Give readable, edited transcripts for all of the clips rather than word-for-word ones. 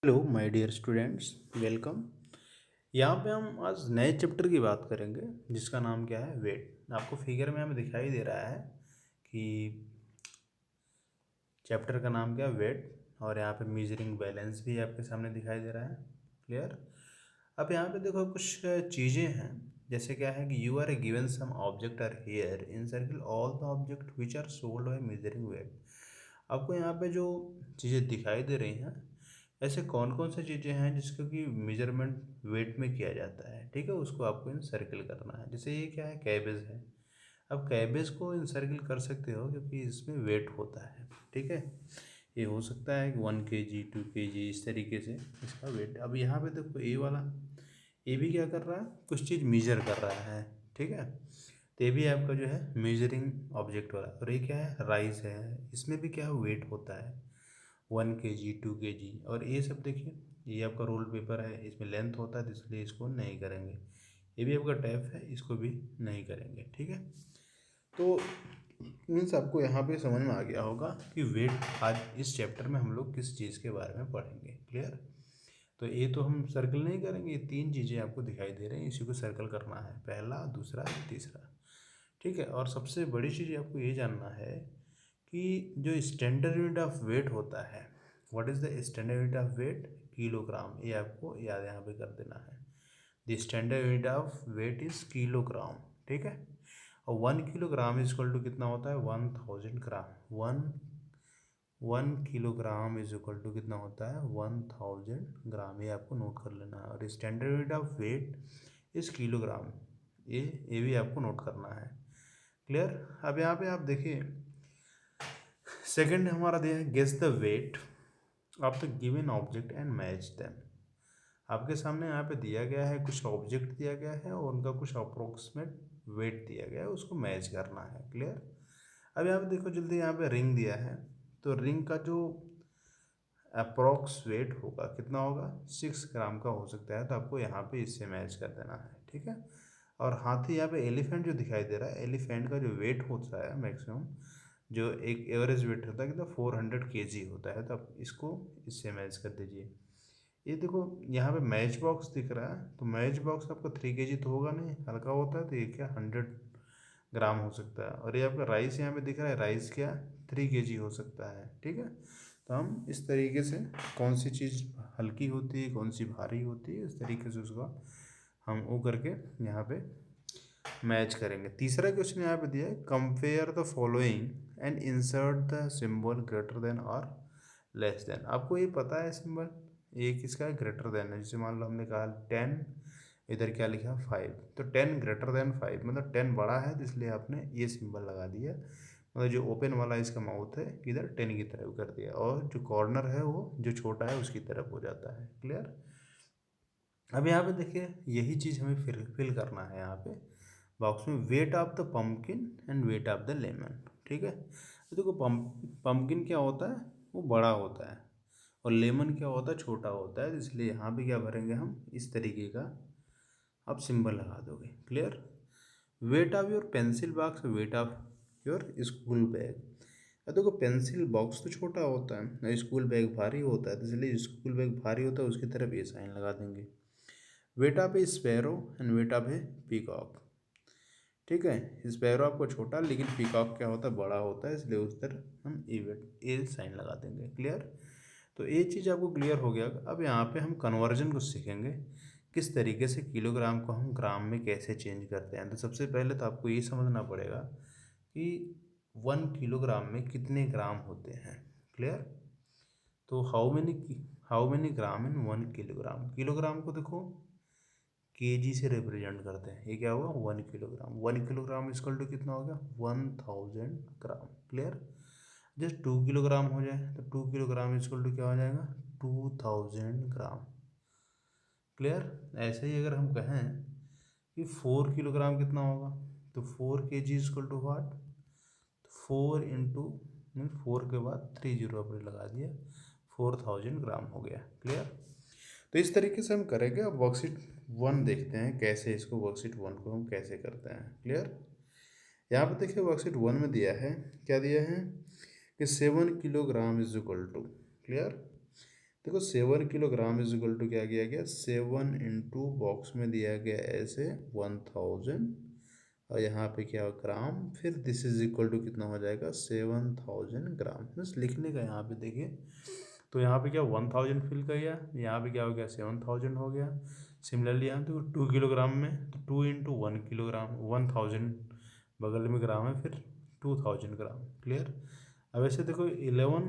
Hello my dear students, welcome. यहाँ पे हम आज नए चैप्टर की बात करेंगे जिसका नाम क्या है, वेट। आपको फिगर में हमें दिखाई दे रहा है कि चैप्टर का नाम क्या है, वेट। और यहाँ पे मीजरिंग बैलेंस भी आपके सामने दिखाई दे रहा है। क्लियर। अब यहाँ पे देखो कुछ चीज़ें हैं, जैसे क्या है कि you are a given some object are here in circle all the object which are sold by measuring weight. आपको यहाँ पे जो चीज़ें दिखाई दे रही हैं, ऐसे कौन कौन सी चीज़ें हैं जिसको कि मेजरमेंट वेट में किया जाता है, ठीक है, उसको आपको इन सर्किल करना है। जैसे ये क्या है, कैबेज है। अब कैबेज को इन सर्किल कर सकते हो क्योंकि इसमें वेट होता है, ठीक है। ये हो सकता है कि 1 kg 2 kg इस तरीके से इसका वेट। अब यहाँ पे देखो ए वाला, ये भी क्या कर रहा है, कुछ चीज़ मेजर कर रहा है, ठीक है। तो ये भी आपका जो है मेजरिंग ऑब्जेक्ट वाला। और ये क्या है, राइस है, इसमें भी क्या वेट होता है 1 kg 2 kg। और ये सब देखिए, ये आपका रोल पेपर है, इसमें लेंथ होता है तो इसलिए इसको नहीं करेंगे। ये भी आपका टैप है, इसको भी नहीं करेंगे, ठीक है। तो मीन्स आपको यहाँ पे समझ में आ गया होगा कि वेट आज इस चैप्टर में हम लोग किस चीज़ के बारे में पढ़ेंगे। क्लियर। तो ये तो हम सर्कल नहीं करेंगे, ये तीन चीज़ें आपको दिखाई दे रही हैं, इसी को सर्कल करना है, पहला दूसरा तीसरा, ठीक है। और सबसे बड़ी चीज़ आपको ये जानना है कि जो स्टैंडर्ड यूनिट ऑफ वेट होता है, what is the standard unit of weight, kilogram. ये आपको याद यहाँ पे कर देना है। The standard unit of weight is kilogram, ठीक है। और 1 किलोग्राम इज इक्वल टू कितना होता है, 1000 gram. One kilogram is equal to कितना होता है, 1000 ग्राम। ये आपको नोट कर लेना है। और standard unit of weight is kilogram, ये भी आपको नोट करना है। क्लियर। अब यहाँ पे आप देखिए, सेकंड हमारा दिया है guess the weight of the given object and match them. आपके सामने यहाँ पे दिया गया है, कुछ ऑब्जेक्ट दिया गया है और उनका कुछ अप्रोक्सीमेट वेट दिया गया है, उसको मैच करना है। क्लियर। अब यहाँ पे देखो जल्दी, यहाँ पे रिंग दिया है, तो रिंग का जो अप्रोक्स वेट होगा कितना होगा, 6 ग्राम का हो सकता है। तो आपको यहाँ पे इससे मैच कर देना है, ठीक है। और हाथी, यहाँ पे एलिफेंट जो दिखाई दे रहा है, एलिफेंट का जो वेट होता है मैक्सिमम, जो एक एवरेज वेट होता है कितना, 400 kg होता है। तो आप इसको इससे मैच कर दीजिए। ये देखो यहाँ पे मैच बॉक्स दिख रहा है, तो मैच बॉक्स आपका 3 kg तो होगा नहीं, हल्का होता है, तो ये क्या 100 ग्राम हो सकता है। और ये आपका राइस यहाँ पे दिख रहा है, राइस क्या 3 kg हो सकता है, ठीक है। तो हम इस तरीके से कौन सी चीज़ हल्की होती है, कौन सी भारी होती है, इस तरीके से उसका हम वो करके यहाँ पे मैच करेंगे। तीसरा क्वेश्चन यहाँ पे दिया है, compare the following and insert the symbol greater than और लेस देन। आपको ये पता है सिंबल, ये किसका है, ग्रेटर देन है। जैसे मान लो हमने कहा 10, इधर क्या लिखा 5, तो 10 ग्रेटर देन 5 मतलब 10 बड़ा है, तो इसलिए आपने ये सिंबल लगा दिया। मतलब जो ओपन वाला इसका माउथ है इधर 10 की तरफ कर दिया, और जो कॉर्नर है वो जो छोटा है उसकी तरफ हो जाता है। क्लियर। अब यहाँ पे देखिए, यही चीज़ हमें फिल करना है यहाँ पे बॉक्स में, wait of the pumpkin and wait of the lemon, ठीक है। तो देखो पम्पकिन क्या होता है, वो बड़ा होता है, और लेमन क्या होता है, छोटा होता है। तो इसलिए यहाँ पे क्या भरेंगे हम, इस तरीके का आप सिंबल लगा दोगे। Clear. Weight of your pencil box, weight of your school bag. अब देखो पेंसिल बॉक्स तो छोटा होता है, स्कूल बैग भारी होता है, तो इसलिए स्कूल बैग भारी होता है, उसकी तरफ ये साइन लगा देंगे। Weight of A sparrow and weight of A peacock, ठीक है। स्पैरो आपको छोटा, लेकिन पीकॉक क्या होता है, बड़ा होता है, इसलिए उस तरह हम ए साइन लगा देंगे। क्लियर। तो ये चीज़ आपको क्लियर हो गया। अब यहाँ पे हम कन्वर्जन को सीखेंगे, किस तरीके से किलोग्राम को हम ग्राम में कैसे चेंज करते हैं। तो सबसे पहले तो आपको ये समझना पड़ेगा कि 1 किलोग्राम में कितने ग्राम होते हैं। क्लियर। तो how many gram in 1 kilogram. Kilogram को देखो केजी से रिप्रेजेंट करते हैं, ये क्या होगा 1 किलोग्राम। 1 किलोग्राम इक्वल टू कितना हो गया, 1000 ग्राम। क्लियर। जस्ट 2 किलोग्राम हो जाए तो 2 किलोग्राम इक्वल टू क्या हो जाएगा, 2000 ग्राम। क्लियर। ऐसे ही अगर हम कहें कि 4 किलोग्राम कितना होगा, तो 4 kg इक्वल टू वाट, तो 4 इंटू मीन 4 के बाद 30 आपने लगा दिया, 4000 ग्राम हो गया। क्लियर। तो इस तरीके से हम करेंगे। अब वर्कशीट 1 देखते हैं कैसे इसको, वर्कशीट 1 को हम कैसे करते हैं। क्लियर। यहाँ पे देखिए वर्कशीट 1 में दिया है, क्या दिया है कि 7 kilogram is equal to, clear. देखो 7 किलोग्राम इज इक्वल टू क्या किया गया, 7 × बॉक्स में दिया गया ऐसे 1000, और यहाँ पे क्या ग्राम, फिर दिस इज इक्वल टू कितना हो जाएगा 7000 ग्राम। बस लिखने का यहाँ पे देखिए, तो यहाँ पे क्या 1000 फिल कर गया, यहाँ पे क्या हो गया 7000 हो गया। सिमिलरली यहाँ तो 2 किलोग्राम में तो 2 × 1 किलोग्राम, 1000 बगल में ग्राम है, फिर 2000 ग्राम। क्लियर। अब ऐसे देखो 11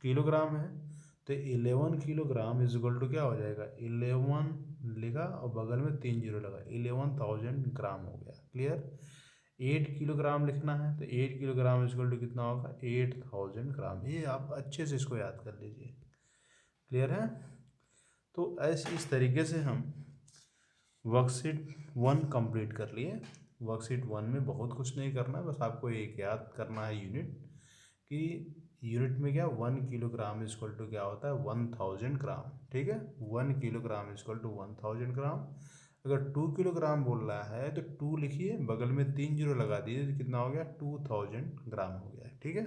किलोग्राम है, तो 11 किलोग्राम इज इक्वल टू क्या हो जाएगा, 11 लिखा और बगल में 3 जीरो लगा, 11000 ग्राम हो गया। क्लियर। 8 किलोग्राम लिखना है, तो 8 किलोग्राम इज इक्वल टू कितना होगा 8000 ग्राम। ये आप अच्छे से इसको याद कर लीजिए। क्लियर है। तो ऐसे इस तरीके से हम वर्कशीट 1 कंप्लीट कर लिए। वर्कशीट 1 में बहुत कुछ नहीं करना, बस आपको एक याद करना है यूनिट, कि यूनिट में क्या 1 किलोग्राम इज इक्वल टू क्या होता है 1000 ग्राम। ठीक है, 1 किलोग्राम इज इक्वल टू 1000 ग्राम। अगर 2 किलोग्राम बोल रहा है तो 2 लिखिए, बगल में 3 जीरो लगा दीजिए, तो कितना हो गया 2000 ग्राम हो गया। ठीक है,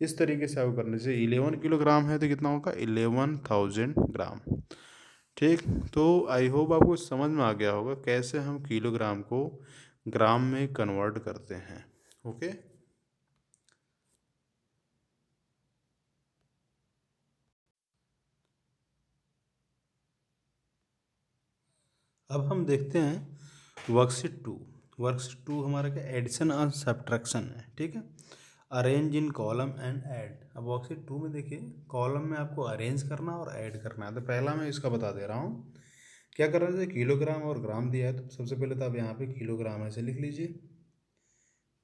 इस तरीके से आपको करने से 11 किलोग्राम है तो कितना होगा 11000 ग्राम। ठीक, तो आई होप आपको समझ में आ गया होगा कैसे हम किलोग्राम को ग्राम में कन्वर्ट करते हैं। ओके। अब हम देखते हैं वर्कशीट 2। वर्कशीट 2 हमारा क्या एडिशन और सब्ट्रैक्शन है। ठीक है, arrange in column and add. अब वर्कशीट 2 में देखिए, कॉलम में आपको अरेंज करना और ऐड करना है। तो पहला मैं इसका बता दे रहा हूँ क्या कर रहे थे, किलोग्राम और ग्राम दिया है, तो सबसे पहले तो आप यहाँ पे किलोग्राम ऐसे लिख लीजिए,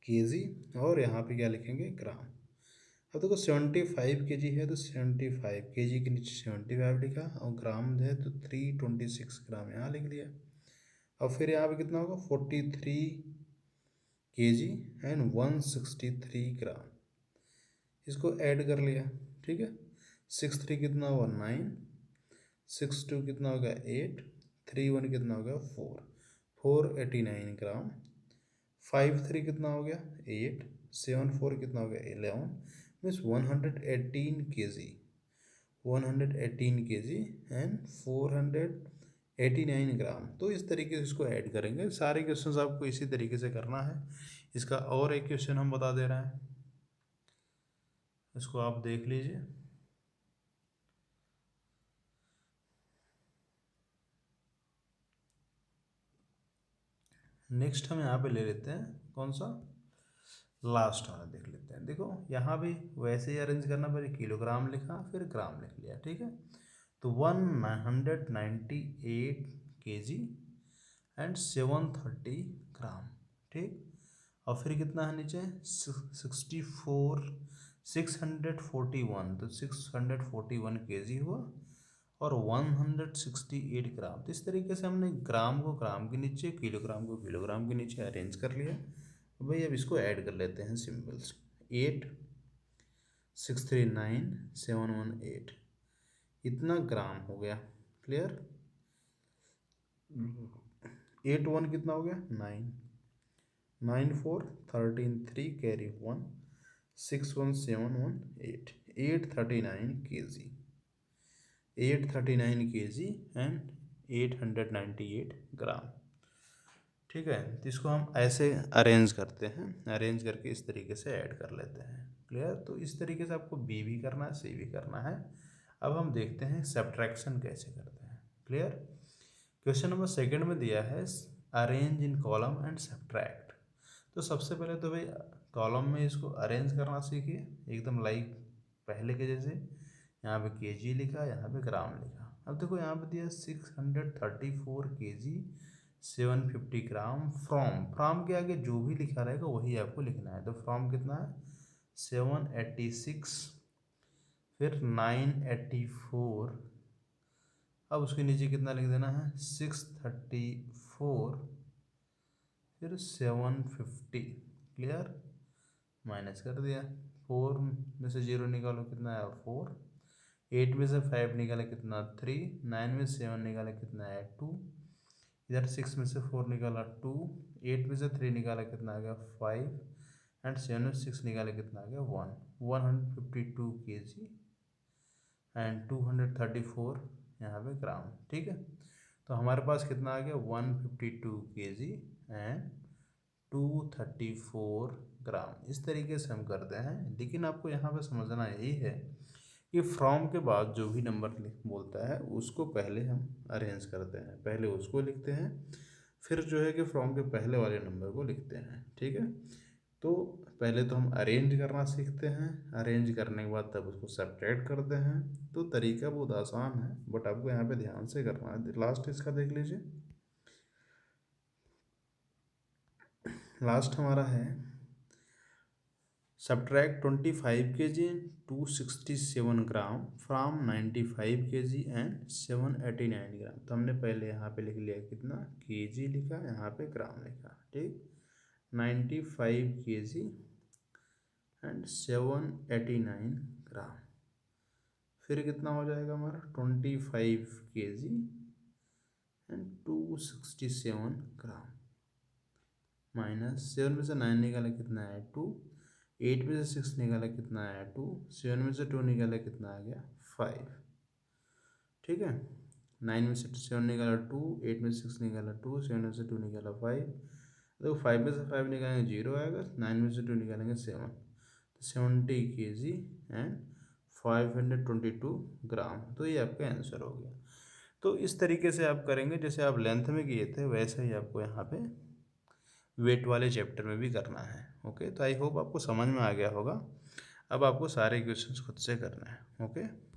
केजी, और यहाँ पे क्या लिखेंगे ग्राम। अब देखो 75 kg है तो 75 kg के नीचे 75 लिखा, और ग्राम है तो 326 ग्राम यहाँ लिख लिया। अब फिर यहाँ पे कितना होगा 43 kg एंड 163 ग्राम, इसको ऐड कर लिया। ठीक है, 6 3 कितना होगा 9, 6 2 कितना होगा 8, 3 1 कितना हो गया 489 ग्राम। 5 3 कितना हो गया 8, 7 4 कितना हो गया 11, मीन्स 118 kg, 118 kg एंड 489 ग्राम। तो इस तरीके से इसको ऐड करेंगे। सारे क्वेश्चंस आपको इसी तरीके से करना है। इसका और एक क्वेश्चन हम बता दे रहे हैं, इसको आप देख लीजिए। नेक्स्ट हम यहाँ पे ले लेते हैं कौन सा, लास्ट वाला देख लेते हैं। देखो यहाँ भी वैसे ही अरेंज करना, पहले किलोग्राम लिखा फिर ग्राम लिख लिया। ठीक है, तो 198 kg एंड 730 ग्राम। ठीक, और फिर कितना है नीचे 641, तो 641 kg हुआ, और 168 ग्राम। तो इस तरीके से हमने ग्राम को ग्राम के नीचे, किलोग्राम को किलोग्राम के नीचे अरेंज कर लिया। भाई अब इसको ऐड कर लेते हैं सिंबल्स, 8 639 718, इतना ग्राम हो गया। क्लियर। 8 1 कितना हो गया 9, 9 4 13 3 कैरी 1, 6 1 7 1 8, 839 kg, 839 kg एंड 898 ग्राम। ठीक है, तो इसको हम ऐसे अरेंज करते हैं, अरेंज करके इस तरीके से ऐड कर लेते हैं। क्लियर। तो इस तरीके से आपको बी भी करना है, सी भी करना है। अब हम देखते हैं सब्ट्रैक्शन कैसे करते हैं। क्लियर। क्वेश्चन नंबर सेकंड में दिया है arrange in column and subtract. तो सबसे पहले तो भाई कॉलम में इसको अरेंज करना सीखिए, एकदम लाइक पहले के जैसे। यहाँ पे केजी लिखा, यहाँ पे ग्राम लिखा। अब देखो यहाँ पे दिया 634 kg 750 ग्राम फ्रॉम, फ्रॉम के आगे जो भी लिखा रहेगा वही आपको लिखना है। तो फ्रॉम कितना है 786, फिर 984, अब उसके नीचे कितना लिख देना है 634, फिर 750। क्लियर। माइनस कर दिया, 4 में से 0 निकालो कितना है 4, 8 में से 5 निकाला कितना 3, 9 में से 7 निकाला कितना है 2, इधर 6 में से 4 निकाला 2, 8 में से 3 निकाला कितना आ गया 5, एंड 7 में 6 निकाला कितना आ गया 1, 152 kg एंड 234 यहाँ पे ग्राम। ठीक है, तो हमारे पास कितना आ गया 152 kg एंड 234 ग्राम। इस तरीके से हम करते हैं, लेकिन आपको यहाँ पे समझना यही है कि फ्रॉम के बाद जो भी नंबर बोलता है उसको पहले हम अरेंज करते हैं, पहले उसको लिखते हैं, फिर जो है कि फ्रॉम के पहले वाले नंबर को लिखते हैं। ठीक है, तो पहले तो हम अरेंज करना सीखते हैं, अरेंज करने के बाद तब उसको सब्ट्रैक्ट करते हैं। तो तरीका बहुत आसान है, बट आपको यहाँ पे ध्यान से करना है। लास्ट इसका देख लीजिए, लास्ट हमारा है subtract 25 kg 267 gram from 95 kg and 789 ग्राम। तो हमने पहले यहाँ पे लिख लिया कितना kg लिखा, यहाँ पे ग्राम लिखा। ठीक, 95 kg एंड 789 ग्राम। फिर कितना हो जाएगा हमारा 25 kg एंड 267 ग्राम माइनस 7 में से 9 निकाला कितना है 2, 8 में से 6 निकाला कितना है 2, 7 में से 2 निकाला कितना आ गया 5। ठीक है, 9 में से 7 निकाला 2, 8 में से 6 निकाला 2, 7 में से 2 निकाला 5। देखो 5 में से 5 निकालेंगे 0 आएगा, 9 में से 2 निकालेंगे 7, तो 70 kg एंड 522 ग्राम। तो ये आपका आंसर हो गया। तो इस तरीके से आप करेंगे, जैसे आप लेंथ में किए थे वैसे ही आपको यहाँ पे वेट वाले चैप्टर में भी करना है। ओके, तो आई होप आपको समझ में आ गया होगा। अब आपको सारे क्वेश्चंस खुद से करना है। ओके।